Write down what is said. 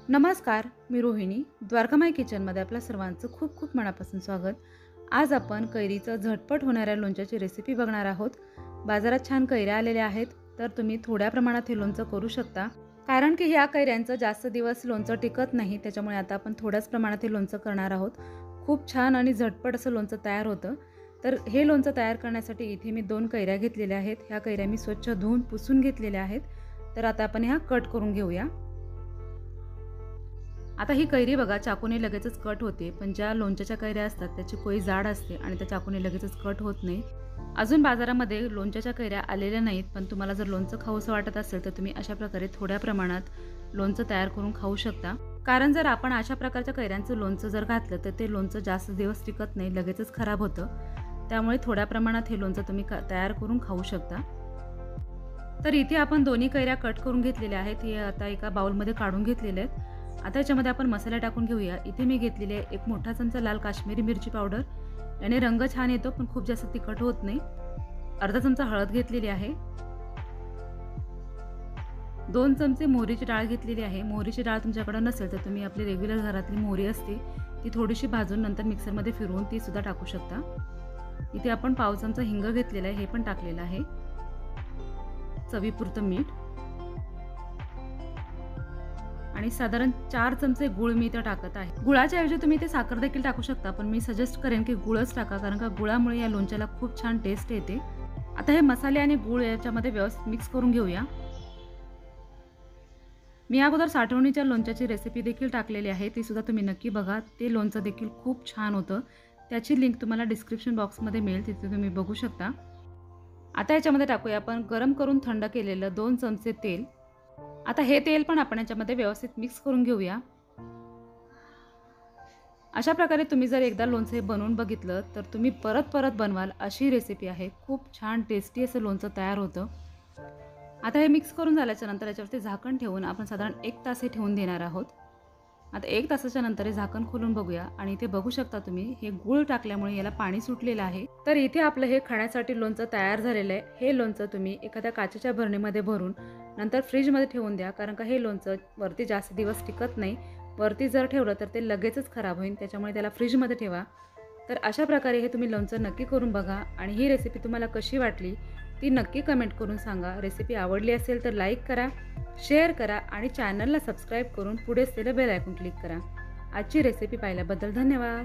नमस्कार, मी रोहिणी. द्वारकामाई किचनमध्ये आपल्या सर्वांचं खूप खूप मनापासून स्वागत. आज आपण कैरीचं झटपट होणाऱ्या लोणच्याची रेसिपी बघणार आहोत. बाजारात छान कैऱ्या आलेल्या आहेत, तर तुम्ही थोड्या प्रमाणात हे लोणचं करू शकता. कारण की ह्या कैऱ्यांचं जास्त दिवस लोणचं टिकत नाही, त्याच्यामुळे आता आपण थोड्याच प्रमाणात हे लोणचं करणार आहोत. खूप छान आणि झटपट असं लोणचं तयार होतं. तर हे लोणचं तयार करण्यासाठी इथे मी 2 कैऱ्या घेतलेल्या आहेत. ह्या कैऱ्या मी स्वच्छ धुवून पुसून घेतलेल्या आहेत. तर आता आपण ह्या कट करून घेऊया. आता ही कैरी बघा चाकूने लगेचच कट होते, पण ज्या लोणच्याच्या कैऱ्या असतात त्याची कोई जाड असते आणि त्या चाकूने लगेचच कट होत नाही. अजून बाजारामध्ये लोणच्याच्या कैऱ्या आलेल्या नाहीत, पण तुम्हाला जर लोणचं खाऊसं वाटत असेल तर तुम्ही अशा प्रकारे थोड्या प्रमाणात लोणचं तयार करून खाऊ शकता. कारण जर आपण अशा प्रकारच्या कैऱ्यांचं लोणचं जर घातलं तर ते लोणचं जास्त दिवस टिकत नाही, लगेचच खराब होतं. त्यामुळे थोड्या प्रमाणात हे लोणचं तुम्ही तयार करून खाऊ शकता. तर इथे आपण दोन्ही कैऱ्या कट करून घेतलेल्या आहेत. हे आता एका बाउलमध्ये काढून घेतलेले आहेत. आता याच्यामध्ये आपण मसाला टाकून घेऊया. इथे मी घेतलेले एक मोठा चमचा लाल काश्मीरी मिरची पावडर, याने रंग छान येतो पण खूप जास्त तिखट होत नाही. अर्धा चमचा हळद घेतलेली आहे. 2 चमचे मोहरीची डाळ घेतलेली आहे. मोहरीची डाळ तुमच्याकडे नसेल तर तुम्ही आपली रेग्युलर घरातली मोहरी असते ती थोडीशी भाजून नंतर मिक्सरमध्ये फिरवून ती सुद्धा टाकू शकता. इथे आपण पाव चमचा हिंग घेतलेला आहे, हे पण टाकलेलं आहे. चवीपुरतं मीठ आणि साधारण 4 चमचे गुळ मी इथे टाकत आहे. गुळाच्या ऐवजी तुम्ही ते साखर देखील टाकू शकता, पण मी सजेस्ट करेन की गुळच टाका, कारण का गुळामुळे या लोणच्याला खूप छान टेस्ट येते. आता हे मसाले आणि गुळ याच्यामध्ये व्यवस्थित मिक्स करून घेऊया. मी अगोदर साठवणीच्या लोणच्याची रेसिपी देखील टाकलेली आहे, ती सुद्धा तुम्ही नक्की बघा. ते लोणचं देखील खूप छान होतं. त्याची लिंक तुम्हाला डिस्क्रिप्शन बॉक्समध्ये मिळेल, तिथे तुम्ही बघू शकता. आता याच्यामध्ये टाकूया आपण गरम करून थंड केलेलं 2 चमचे तेल. आता हे तेल पण आपण याच्यामध्ये व्यवस्थित मिक्स करून घेऊया. अशा प्रकारे तुम्ही जर एकदा लोणचं बनवून बघितलं तर तुम्ही परत परत बनवाल अशी रेसिपी आहे. खूप छान टेस्टी असं लोणचं तयार होतं. आता हे मिक्स करून झाल्याच्या नंतर याच्यावरती झाकण ठेवून आपण साधारण 1 तास हे ठेवून देणार आहोत. आता 1 तासाच्या नंतर हे झाकण खोलून बघूया आणि इथे बघू शकता तुम्ही हे गूळ टाकल्यामुळे याला पाणी सुटलेलं आहे. तर इथे आपलं हे खाण्यासाठी लोणचं तयार झालेलं आहे. हे लोणचं तुम्ही एखाद्या काचेच्या भरणीमध्ये भरून नंतर फ्रीजमध्ये ठेवून द्या, कारण का हे लोणचं वरती जास्त दिवस टिकत नाही. वरती जर ठेवलं तर ते लगेचच खराब होईल, त्याच्यामुळे त्याला फ्रीजमध्ये ठेवा. तर अशा प्रकारे हे तुम्ही लोणचं नक्की करून बघा आणि ही रेसिपी तुम्हाला कशी वाटली ती नक्की कमेंट करून सांगा. रेसिपी आवडली असेल तर लाईक करा, शेअर करा आणि चॅनलला सबस्क्राईब करून पुढे असलेलं बेल आयकॉन क्लिक करा. आजची रेसिपी पाहिल्याबद्दल धन्यवाद.